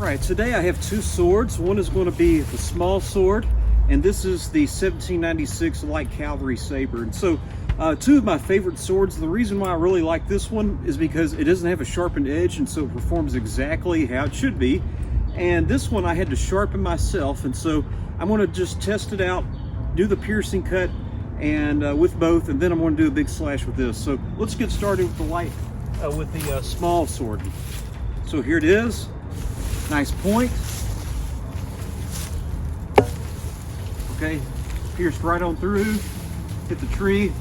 Alright, today I have two swords. One is going to be the small sword, and this is the 1796 Light Cavalry Saber. And so, two of my favorite swords. The reason why I really like this one is because it doesn't have a sharpened edge, and so it performs exactly how it should be. And this one I had to sharpen myself, and so I'm going to just test it out, do the piercing cut, and with both, and then I'm going to do a big slash with this. So let's get started with the small sword. So here it is. Nice point. Okay, pierced right on through, hit the tree.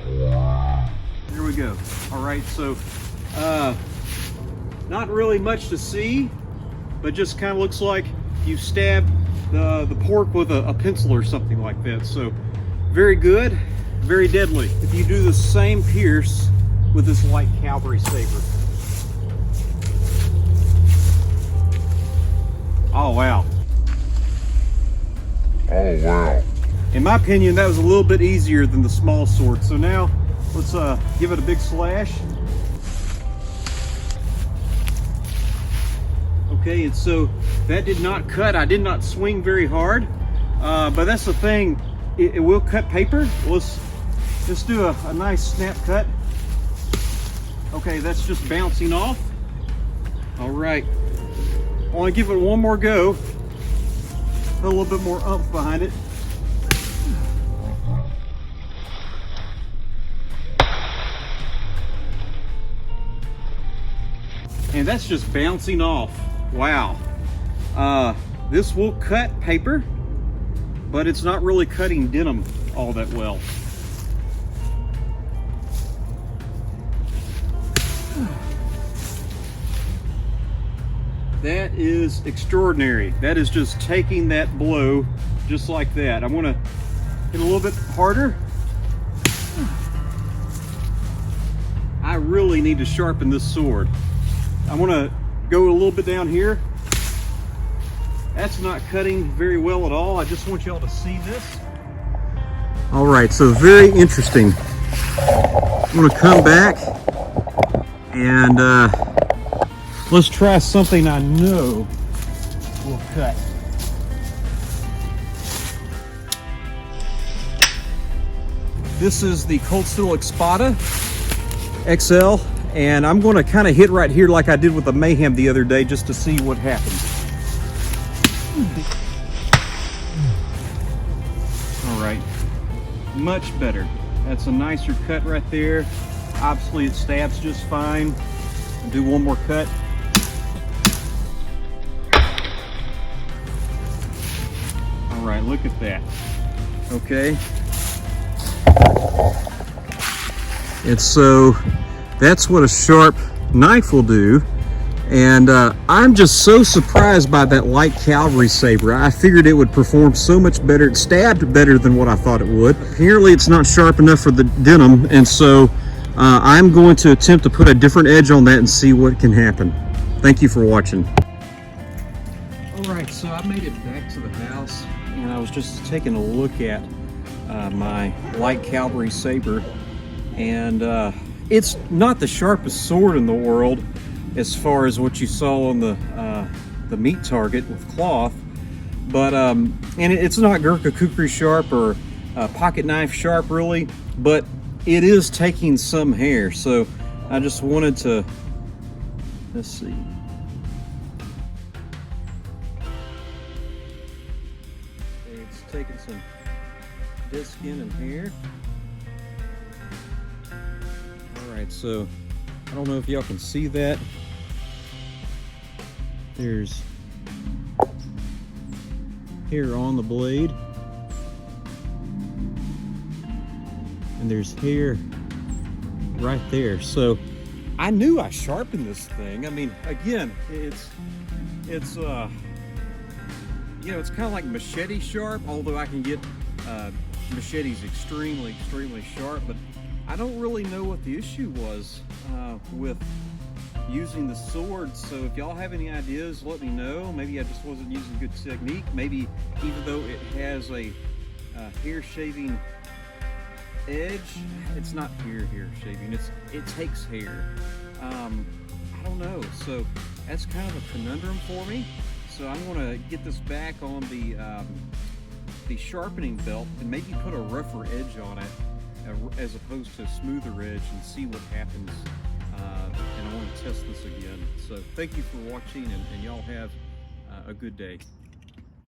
There we go. All right, so not really much to see, but just kind of looks like you stabbed the pork with a pencil or something like that. So very good, very deadly. If you do the same pierce with this Light Cavalry Saber. Oh wow. Oh wow. In my opinion, that was a little bit easier than the small sword. So now let's give it a big slash. Okay, and so that did not cut. I did not swing very hard, but that's the thing. It will cut paper. Let's do a nice snap cut. Okay, that's just bouncing off. All right. I want to give it one more go. Put a little bit more oomph behind it. And that's just bouncing off. Wow. This will cut paper, but it's not really cutting denim all that well. That is extraordinary. That is just taking that blow just like that. I'm gonna hit a little bit harder. I really need to sharpen this sword. I'm gonna go a little bit down here. That's not cutting very well at all. I just want y'all to see this. All right, so very interesting. I'm gonna come back and let's try something I know will cut. This is the Cold Steel Espada XL, and I'm going to kind of hit right here like I did with the Mayhem the other day just to see what happens. All right, much better. That's a nicer cut right there. Obviously it stabs just fine. I'll do one more cut. All right, look at that. Okay. And so that's what a sharp knife will do. And I'm just so surprised by that Light Cavalry Saber. I figured it would perform so much better. It stabbed better than what I thought it would. Apparently it's not sharp enough for the denim, and so I'm going to attempt to put a different edge on that and see what can happen. Thank you for watching. All right, so I made it back to the house, and I was just taking a look at my Light Cavalry Saber, and it's not the sharpest sword in the world as far as what you saw on the meat target with cloth, but and it's not Gurkha kukri sharp or pocket knife sharp really, but it is taking some hair. So I just wanted to, let's see. It's taking some dead skin and hair. All right, so I don't know if y'all can see that. There's hair on the blade, and there's hair right there. So I knew I sharpened this thing. I mean, again, it's you know, it's kind of like machete sharp, although I can get machetes extremely sharp, but I don't really know what the issue was with using the sword. So if y'all have any ideas, let me know. Maybe I just wasn't using good technique. Maybe even though it has a hair shaving edge, it's not hair shaving, it takes hair. I don't know. So that's kind of a conundrum for me. So I'm going to get this back on the sharpening belt and maybe put a rougher edge on it as opposed to a smoother edge and see what happens. And I want to test this again. So thank you for watching, and y'all have a good day.